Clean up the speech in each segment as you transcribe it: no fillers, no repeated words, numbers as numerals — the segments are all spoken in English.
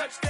Fourth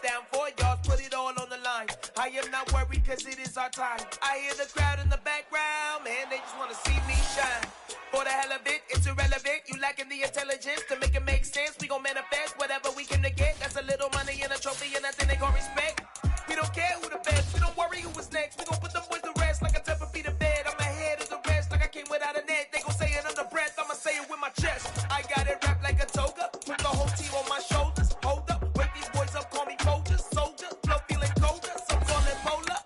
down, 4 yards, put it all on the line. I am not worried because it is our time. I hear the crowd in the background, man, they just want to see me shine. For the hell of it, it's irrelevant. You lacking the intelligence to make it make sense. We gon' manifest whatever we came to get. That's a little money and a trophy and nothing they gon' respect. We don't care who the best, we don't worry who was next. We gon' put them boys to rest like a temper feet of bed. I'm ahead of the rest like I came without a net. They gon' say it under breath, I'ma say it with my chest. I got it wrapped like a toga, put the whole team on my shoulders. Hold up, wake these boys up, call me Folger, soldier. Flow feeling colder, some call it polar.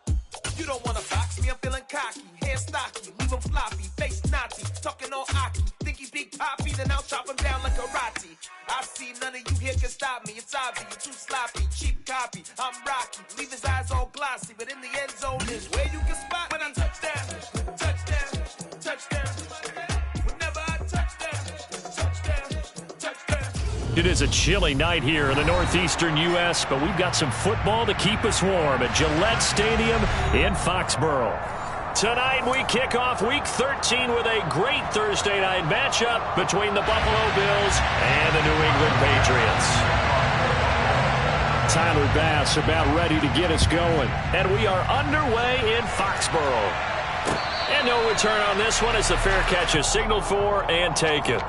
You don't wanna box me, I'm feeling cocky. Hair stocky, leave him floppy, face Nazi. Talking all Aki, think he big poppy, then I'll chop him down like karate. I see none of you here can stop me. It's obvious, you're too sloppy, cheap copy. I'm Rocky, leave his eyes all glossy, but in the end zone is where you can spot when I touchdown, touchdown, touchdown. Whenever I touchdown, touchdown, touchdown. It is a chilly night here in the northeastern U.S., but we've got some football to keep us warm at Gillette Stadium in Foxborough. Tonight we kick off Week 13 with a great Thursday night matchup between the Buffalo Bills and the New England Patriots. Tyler Bass about ready to get us going, and we are underway in Foxborough. And no return on this one as the fair catch is signaled for and taken.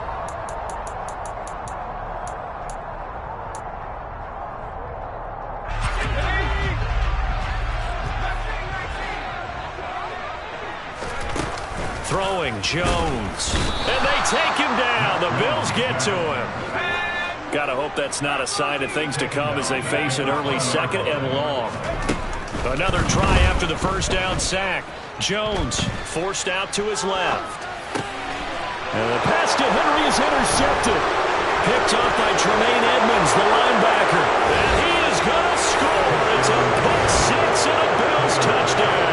Throwing Jones. And they take him down. The Bills get to him. Gotta hope that's not a sign of things to come as they face an early second and long. Another try after the first down sack. Jones forced out to his left. And the pass to Henry is intercepted. Picked off by Tremaine Edmonds, the linebacker. And he is going to score. It's a pick six and a Bills touchdown.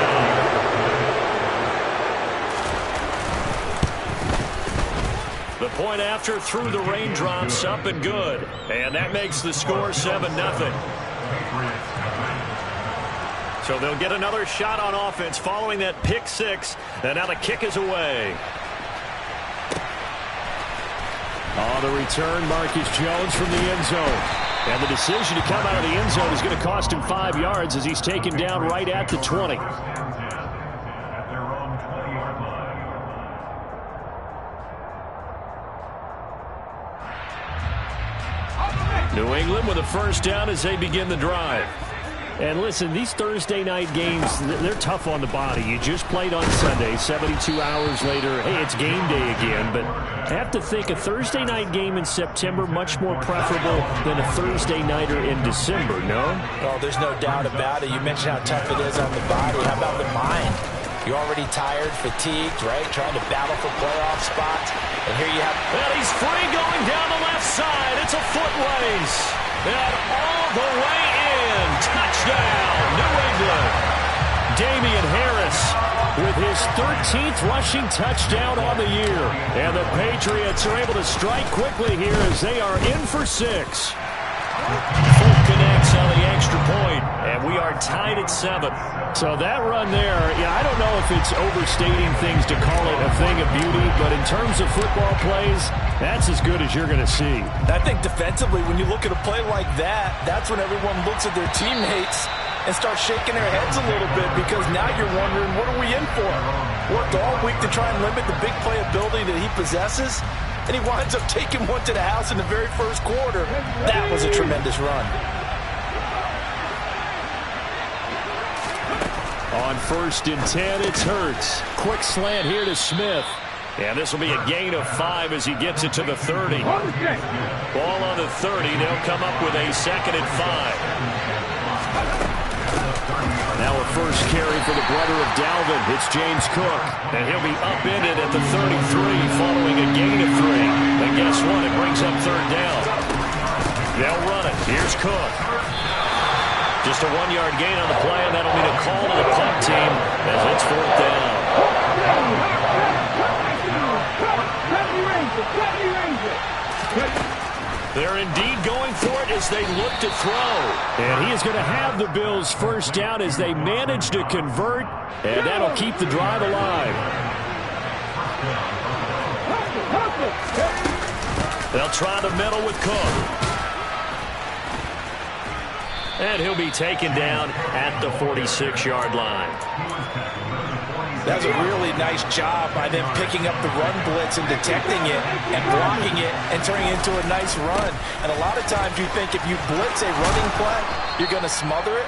The point after through the raindrops, up and good. And that makes the score 7-0. So they'll get another shot on offense following that pick six. And now the kick is away. On the return, Marcus Jones from the end zone. And the decision to come out of the end zone is going to cost him 5 yards as he's taken down right at the 20. New England with a first down as they begin the drive. And listen, these Thursday night games, they're tough on the body. You just played on Sunday, 72 hours later. Hey, it's game day again. But I have to think a Thursday night game in September much more preferable than a Thursday nighter in December, no? Well, there's no doubt about it. You mentioned how tough it is on the body. How about the mind? You're already tired, fatigued, right? Trying to battle for playoff spots. And here you have... And he's free going down the left side. It's a foot race. And all the way in. Touchdown, New England. Damian Harris with his 13th rushing touchdown on the year. And the Patriots are able to strike quickly here as they are in for 6. Fulton connects on the extra point, and we are tied at 7. So that run there, yeah, I don't know if it's overstating things to call it a thing of beauty, but in terms of football plays, that's as good as you're going to see. I think defensively, when you look at a play like that, that's when everyone looks at their teammates and starts shaking their heads a little bit because now you're wondering, what are we in for? Worked all week to try and limit the big play ability that he possesses, and he winds up taking one to the house in the very first quarter. That was a tremendous run. On 1st and 10, it's Hurts. Quick slant here to Smith. And this will be a gain of 5 as he gets it to the 30. Ball on the 30. They'll come up with a 2nd and 5. Now a first carry for the brother of Dalvin. It's James Cook. And he'll be upended at the 33 following a gain of 3. And guess what? It brings up 3rd down. They'll run it. Here's Cook. Just a 1-yard gain on the play, and that'll be the call to the punt team as it's 4th down. They're indeed going for it as they look to throw. And he is going to have the Bills first down as they manage to convert, and that'll keep the drive alive. They'll try the middle with Cook. And he'll be taken down at the 46-yard line. That's a really nice job by them picking up the run blitz and detecting it and blocking it and turning it into a nice run. And a lot of times you think if you blitz a running play, you're going to smother it.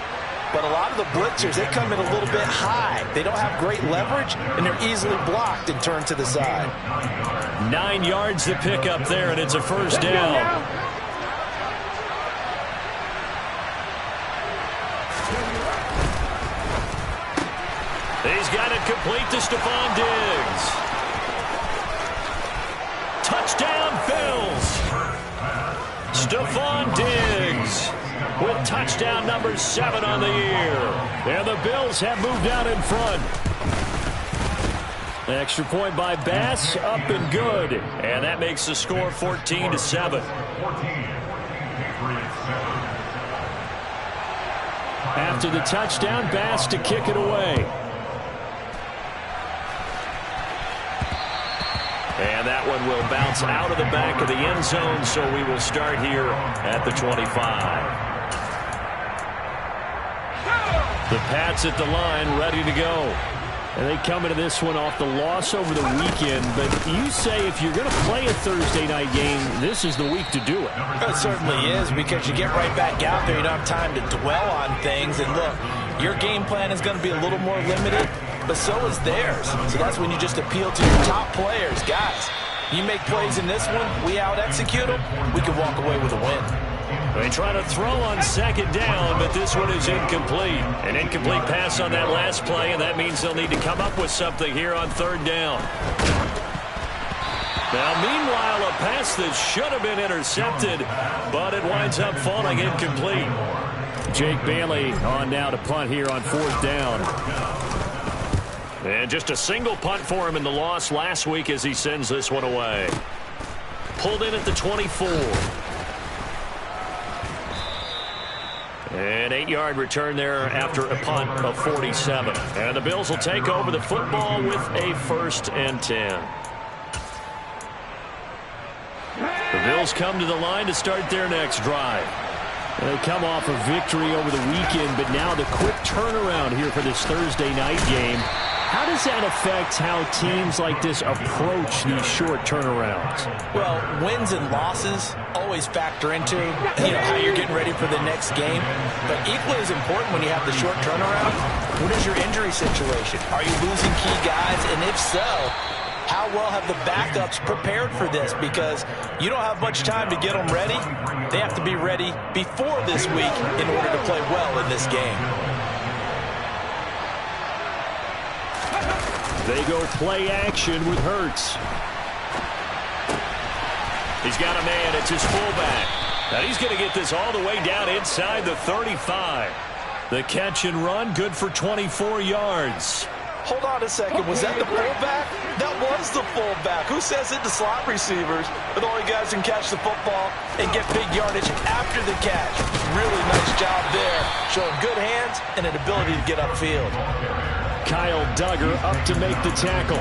But a lot of the blitzers, they come in a little bit high. They don't have great leverage, and they're easily blocked and turned to the side. 9 yards to pick up there, and it's a first down. He's got it complete to Stephon Diggs. Touchdown, Bills. Stephon Diggs with touchdown number 7 on the year. And the Bills have moved out in front. Extra point by Bass, up and good. And that makes the score 14-7. After the touchdown, Bass to kick it away. And that one will bounce out of the back of the end zone, so we will start here at the 25. The Pats at the line, ready to go. And they come into this one off the loss over the weekend, but you say if you're going to play a Thursday night game, this is the week to do it. It certainly is, because you get right back out there. You don't have time to dwell on things. And look, your game plan is going to be a little more limited, but so is theirs. So that's when you just appeal to your top players. Guys, you make plays in this one, we out-execute them, we can walk away with a win. They try to throw on second down, but this one is incomplete. An incomplete pass on that last play, and that means they'll need to come up with something here on third down. Now, meanwhile, a pass that should have been intercepted, but it winds up falling incomplete. Jake Bailey on now to punt here on fourth down. And just a single punt for him in the loss last week as he sends this one away. Pulled in at the 24. An 8-yard return there after a punt of 47. And the Bills will take over the football with a 1st and 10. The Bills come to the line to start their next drive. They come off a victory over the weekend, but now the quick turnaround here for this Thursday night game. How does that affect how teams like this approach these short turnarounds? Well, wins and losses always factor into how you're getting ready for the next game. But equally as important when you have the short turnaround, what is your injury situation? Are you losing key guys? And if so, how well have the backups prepared for this? Because you don't have much time to get them ready. They have to be ready before this week in order to play well in this game. They go play action with Hurts. He's got a man. It's his fullback. And he's going to get this all the way down inside the 35. The catch and run, good for 24 yards. Hold on a second. Was that the fullback? That was the fullback. Who says it to slot receivers? But the only guys can catch the football and get big yardage after the catch. Really nice job there. Showing good hands and an ability to get upfield. Kyle Duggar up to make the tackle.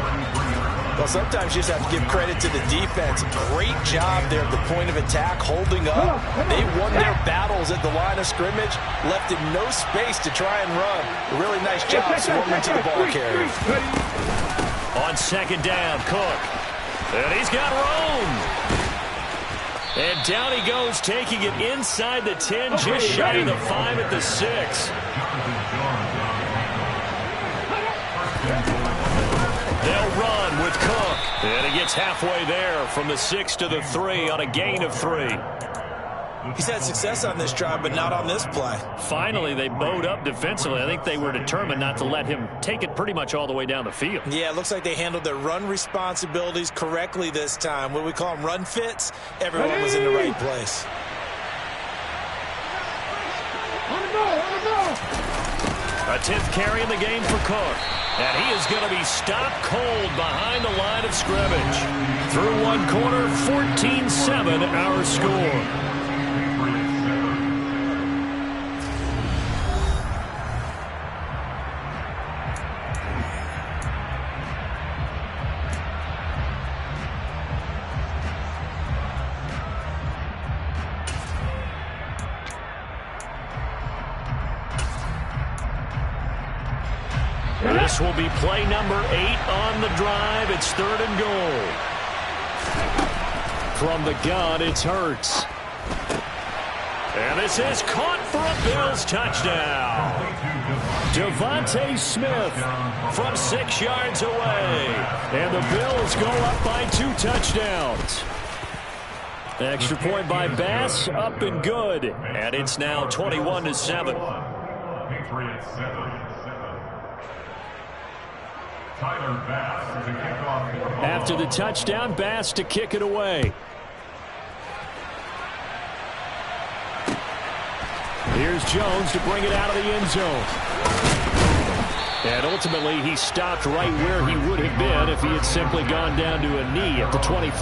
Well, sometimes you just have to give credit to the defense. Great job there at the point of attack, holding up. They won their battles at the line of scrimmage, left him no space to try and run. A really nice job swarming to the ball carrier. On second down, Cook. And he's got room. And down he goes, taking it inside the 10, just shy of the 5 at the 6. They'll run with Cook. And he gets halfway there from the 6 to the 3 on a gain of 3. He's had success on this drive, but not on this play. Finally, they bowed up defensively. I think they were determined not to let him take it pretty much all the way down the field. Yeah, it looks like they handled their run responsibilities correctly this time. What we call them run fits, everyone was in the right place. A 10th carry in the game for Cook. And he is going to be stopped cold behind the line of scrimmage. Through one quarter, 14-7 our score. This will be play number 8 on the drive. It's 3rd and goal. From the gun, it's Hurts. And this is caught for a Bills touchdown. Devontae Smith from 6 yards away. And the Bills go up by 2 touchdowns. Extra point by Bass, up and good. And it's now 21-7. Patriots 7. Tyler Bass to kick off. After the touchdown, Bass to kick it away. Here's Jones to bring it out of the end zone. And ultimately, he stopped right where he would have been if he had simply gone down to a knee at the 25.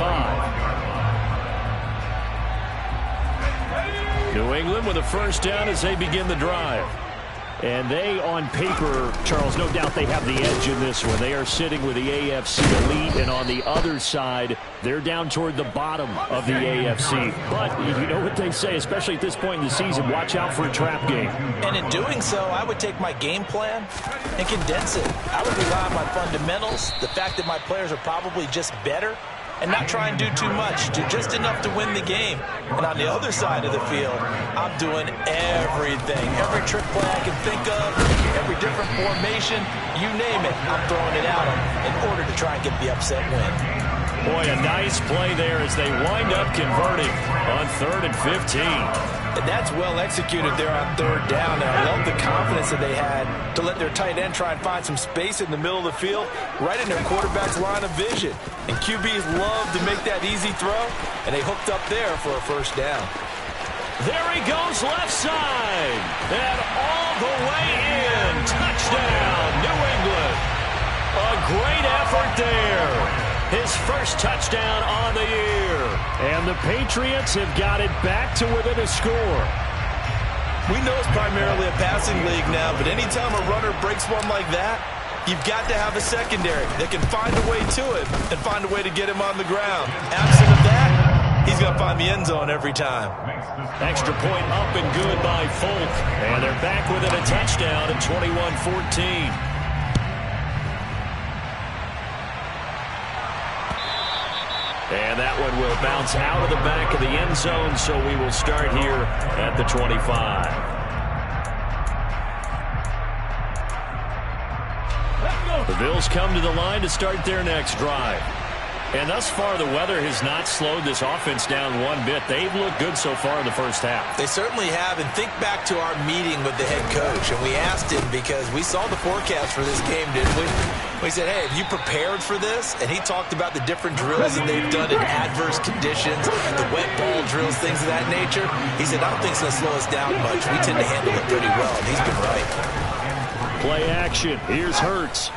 New England with a first down as they begin the drive. And they, on paper, Charles, no doubt they have the edge in this one. They are sitting with the AFC elite, and on the other side, they're down toward the bottom of the AFC. But you know what they say, especially at this point in the season, watch out for a trap game. And in doing so, I would take my game plan and condense it. I would rely on my fundamentals, the fact that my players are probably just better, and not try and do too much, do just enough to win the game. And on the other side of the field, I'm doing everything. Every trick play I can think of, every different formation, you name it, I'm throwing it out in order to try and get the upset win. Boy, a nice play there as they wind up converting on 3rd and 15. And that's well executed there on 3rd down. And I love the confidence that they had to let their tight end try and find some space in the middle of the field, right in their quarterback's line of vision. And QBs love to make that easy throw, and they hooked up there for a first down. There he goes left side. And all the way in. Touchdown, New England. A great effort there. His first touchdown on the year. And the Patriots have got it back to within a score. We know it's primarily a passing league now, but anytime a runner breaks one like that, you've got to have a secondary that can find a way to him and find a way to get him on the ground. Absent of that, he's going to find the end zone every time. Extra point up and good by Folk. And they're back within a touchdown at 21-14. And that one will bounce out of the back of the end zone, so we will start here at the 25. The Bills come to the line to start their next drive. And thus far, the weather has not slowed this offense down one bit. They've looked good so far in the first half. They certainly have. And think back to our meeting with the head coach. And we asked him because we saw the forecast for this game, didn't we? We said, hey, have you prepared for this? And he talked about the different drills that they've done in adverse conditions, the wet ball drills, things of that nature. He said, I don't think it's going to slow us down much. We tend to handle it pretty well. And he's been right. Play action. Here's Hurts.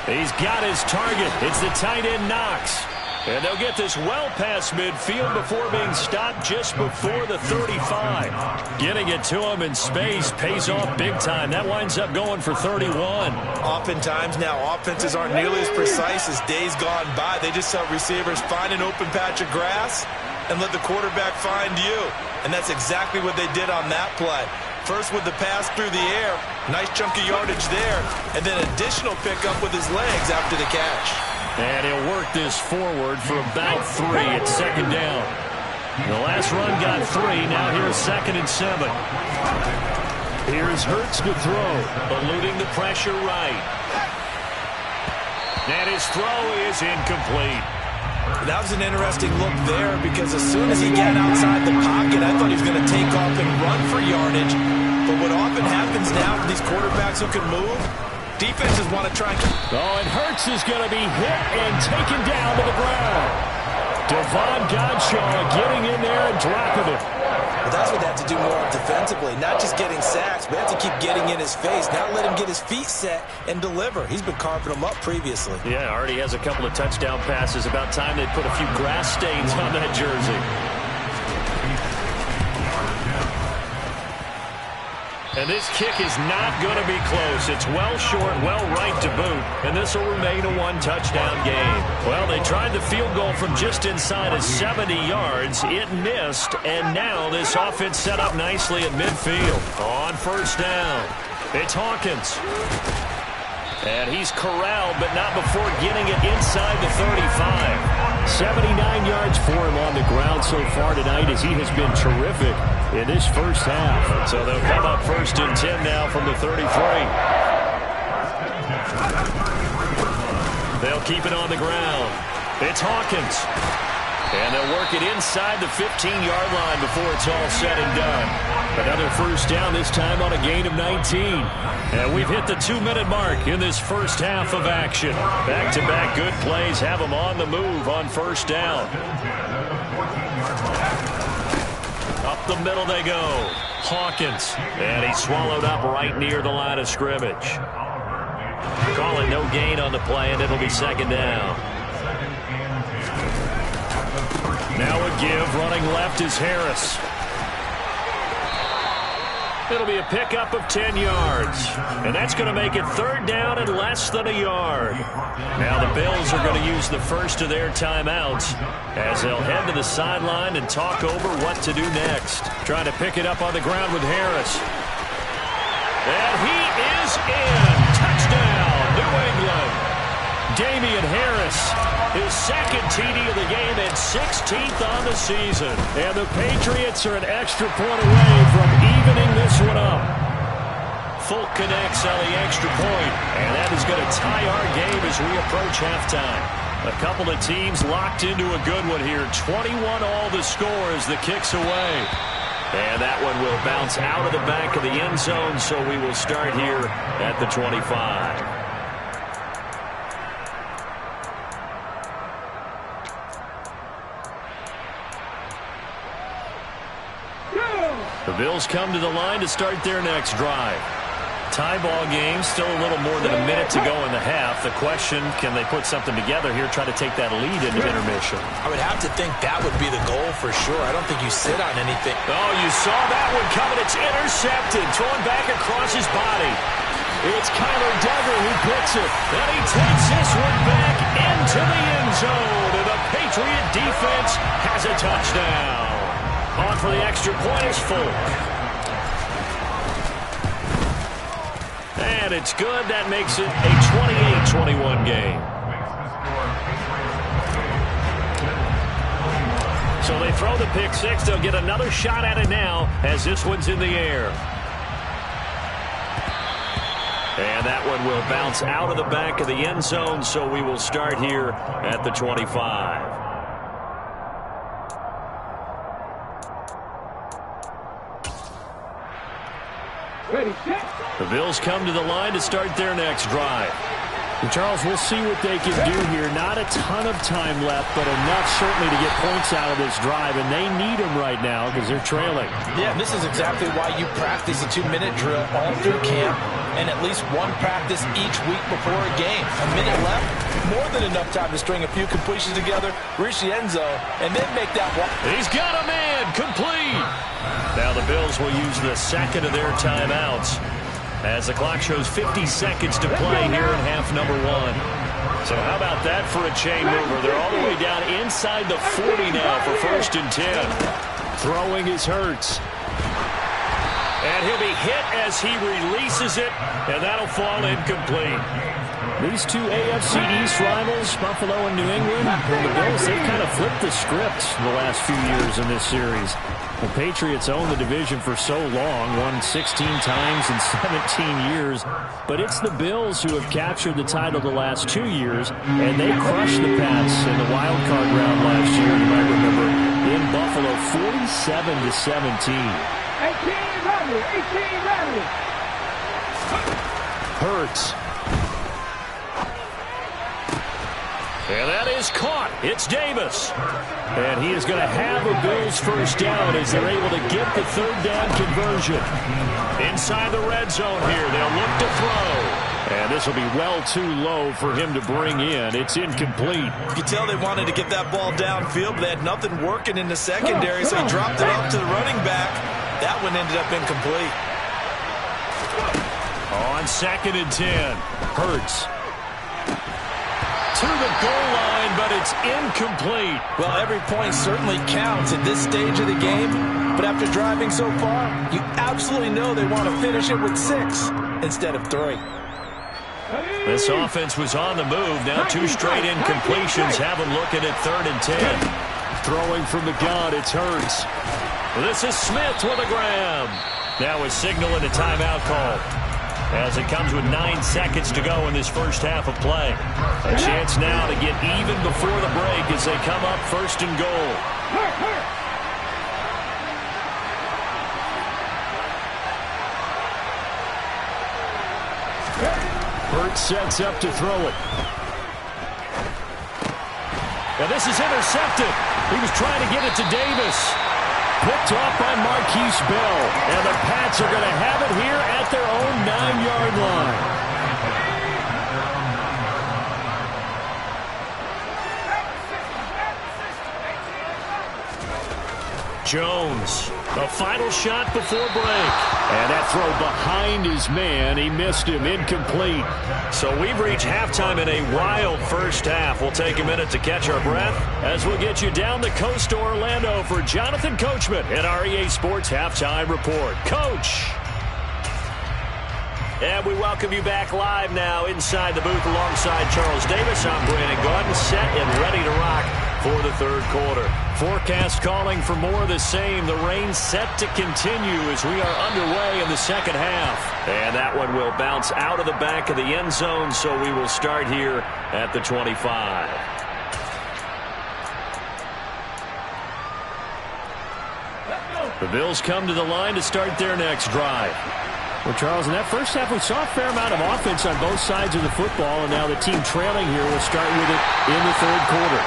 He's got his target. It's the tight end Knox. And they'll get this well past midfield before being stopped just before the 35. Getting it to him in space pays off big time. That winds up going for 31. Oftentimes now, offenses aren't nearly as precise as days gone by. They just have receivers find an open patch of grass and let the quarterback find you. And that's exactly what they did on that play. First with the pass through the air, nice chunk of yardage there, and then additional pickup with his legs after the catch. And he'll work this forward for about 3 at 2nd down. The last run got 3, now here's 2nd and 7. Here's Hurts to throw, eluding the pressure right. And his throw is incomplete. That was an interesting look there because as soon as he got outside the pocket, I thought he was going to take off and run for yardage. But what often happens now with these quarterbacks who can move, defenses want to try and... Oh, and Hurts is going to be hit and taken down to the ground. Devon Godshaw getting in there and dropping it. But that's what they have to do more of defensively. Not just getting sacks, but have to keep getting in his face. Not let him get his feet set and deliver. He's been carving them up previously. Yeah, already has a couple of touchdown passes. About time they put a few grass stains on that jersey. And this kick is not going to be close. It's well short, well right to boot. And this will remain a one-touchdown game. Well, they tried the field goal from just inside of 70 yards. It missed, and now this offense set up nicely at midfield. On first down, it's Hawkins. And he's corralled, but not before getting it inside the 35. 79 yards for him on the ground so far tonight as he has been terrific in this first half. So they'll come up first and 10 now from the 33. They'll keep it on the ground. It's Hawkins. And they'll work it inside the 15-yard line before it's all said and done. Another first down, this time on a gain of 19. And we've hit the 2-minute mark in this first half of action. Back-to-back good plays have them on the move on first down. Up the middle they go. Hawkins. And he's swallowed up right near the line of scrimmage. Call it no gain on the play, and it'll be second down. Now a give, running left is Harris. It'll be a pickup of 10 yards. And that's going to make it third down and less than a yard. Now the Bills are going to use the first of their timeouts as they'll head to the sideline and talk over what to do next. Trying to pick it up on the ground with Harris. And he is in. Touchdown, New England. Damian Harris, his second TD of the game and 16th on the season. And the Patriots are an extra point away from evening this one up. Folk connects on the extra point, and that is going to tie our game as we approach halftime. A couple of teams locked into a good one here. 21 all the score as the kick's away. And that one will bounce out of the back of the end zone, so we will start here at the 25. The Bills come to the line to start their next drive. Tie ball game, still a little more than a minute to go in the half. The question, can they put something together here, try to take that lead into intermission? I would have to think that would be the goal for sure. I don't think you sit on anything. Oh, you saw that one coming. It's intercepted, thrown back across his body. It's Kyler Duggar who picks it. And he takes this one back into the end zone. And the Patriot defense has a touchdown. On for the extra point is Folk. And it's good. That makes it a 28-21 game. So they throw the pick six. They'll get another shot at it now as this one's in the air. And that one will bounce out of the back of the end zone, so we will start here at the 25. The Bills come to the line to start their next drive. And Charles, we'll see what they can do here. Not a ton of time left, but enough certainly to get points out of this drive, and they need them right now because they're trailing. Yeah, this is exactly why you practice a 2-minute drill all through camp and at least one practice each week before a game. A minute left, more than enough time to string a few completions together, reach the end zone, and then make that one. He's got a man, complete. Now the Bills will use the second of their timeouts as the clock shows 50 seconds to play here in half number one. So how about that for a chain mover? They're all the way down inside the 40 now for first and 10. Throwing is Hurts. And he'll be hit as he releases it, and that'll fall incomplete. These two AFC East rivals, Buffalo and New England, and the Bills, they've kind of flipped the script the last few years in this series. The Patriots own the division for so long, won 16 times in 17 years, but it's the Bills who have captured the title the last 2 years, and they crushed the Pats in the wild card round last year, you might remember, in Buffalo, 47-17. 18 ready. Hurts. And that is caught. It's Davis. And he is going to have a Bills first down as they're able to get the third down conversion. Inside the red zone here. They'll look to throw. And this will be well too low for him to bring in. It's incomplete. You could tell they wanted to get that ball downfield, but they had nothing working in the secondary, so he dropped it off to the running back. That one ended up incomplete. On 2nd and 10, Hurts. To the goal line, but it's incomplete. Well, every point certainly counts at this stage of the game, but after driving so far, you absolutely know they want to finish it with 6 instead of 3. This offense was on the move. Now 2 straight incompletions have them looking at 3rd and 10. Throwing from the gun, it's Hurts. This is Smith with a grab. Now a signal and a timeout call, as it comes with 9 seconds to go in this first half of play. A chance now to get even before the break as they come up 1st and goal. Hurts sets up to throw it. Now this is intercepted. He was trying to get it to Davis. Picked off by Marquise Bell. And the Pats are going to have it here at their own 9-yard line. Jones, a final shot before break. And that throw behind his man. He missed him. Incomplete. So we've reached halftime in a wild first half. We'll take a minute to catch our breath as we'll get you down the coast to Orlando for Jonathan Coachman at our EA Sports Halftime Report. Coach. And we welcome you back live now inside the booth alongside Charles Davis. I'm Brandon Gaudin, set and ready to rock for the third quarter. Forecast calling for more of the same. The rain set to continue as we are underway in the second half. And that one will bounce out of the back of the end zone, so we will start here at the 25. The Bills come to the line to start their next drive. Well, Charles, in that first half, we saw a fair amount of offense on both sides of the football, and now the team trailing here will start with it in the third quarter.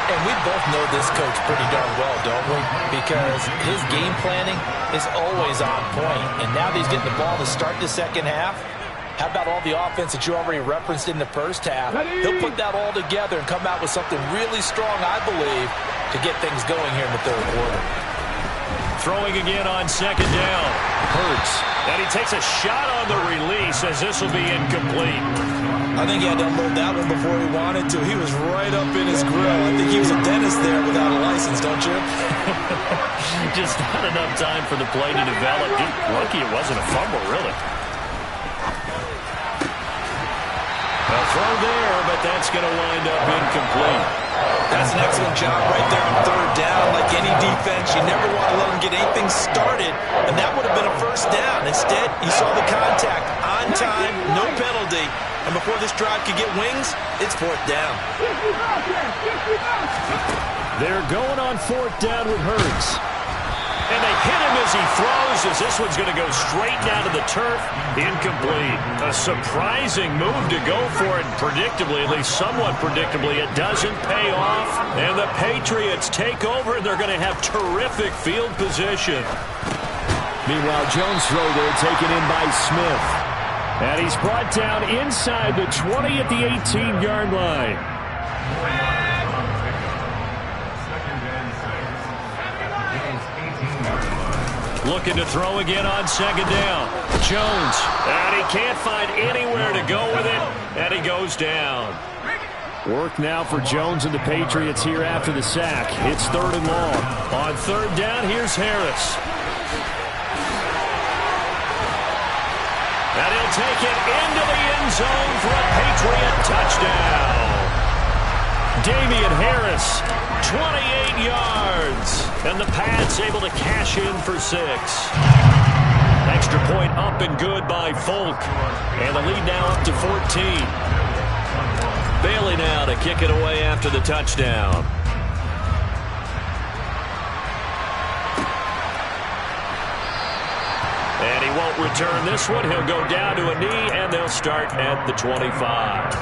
And we both know this coach pretty darn well, don't we? Because his game planning is always on point. And now that he's getting the ball to start the second half, how about all the offense that you already referenced in the first half? He'll put that all together and come out with something really strong, I believe, to get things going here in the third quarter. Throwing again on 2nd down. Hurts. And he takes a shot on the release as this will be incomplete. I think he had to unload that one before he wanted to. He was right up in his grill. I think he was a dentist there without a license, don't you? Just not enough time for the play to develop. Just lucky it wasn't a fumble, really. A throw there, but that's going to wind up incomplete. That's an excellent job right there on 3rd down. Like any defense, you never want to let them get anything started, and that would have been a first down. Instead, you saw the contact on time, no penalty, and before this drive could get wings, it's 4th down. They're going on 4th down with Hurts. And they hit him as he throws, as this one's going to go straight down to the turf. Incomplete. A surprising move to go for it. Predictably, at least somewhat predictably, it doesn't pay off. And the Patriots take over, and they're going to have terrific field position. Meanwhile, Jones' throw there taken in by Smith. And he's brought down inside the 20 at the 18-yard line. Looking to throw again on 2nd down. Jones, and he can't find anywhere to go with it, and he goes down. Work now for Jones and the Patriots here after the sack. It's 3rd and long. On 3rd down, here's Harris. And he'll take it into the end zone for a Patriot touchdown. Damian Harris, 28 yards. And the Pats able to cash in for 6. Extra point up and good by Folk. And the lead now up to 14. Bailey now to kick it away after the touchdown. And he won't return this one. He'll go down to a knee, and they'll start at the 25.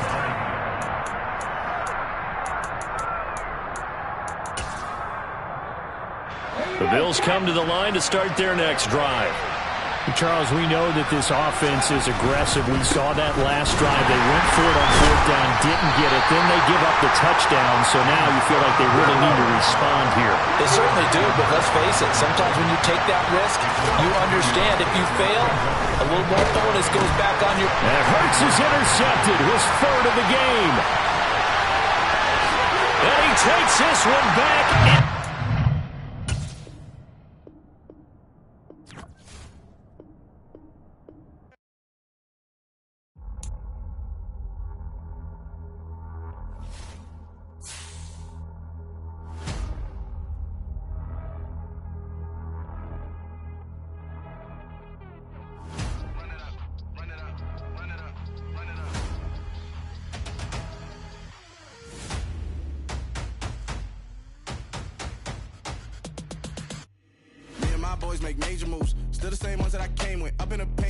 The Bills come to the line to start their next drive. Charles, we know that this offense is aggressive. We saw that last drive. They went for it on 4th down, didn't get it. Then they give up the touchdown, so now you feel like they really need to respond here. They certainly do, but let's face it, sometimes when you take that risk, you understand if you fail, a little more bonus goes back on your... And Hurts is intercepted, his 3rd of the game. And he takes this one back. Boys make major moves. Still the same ones that I came with. Up in a payment.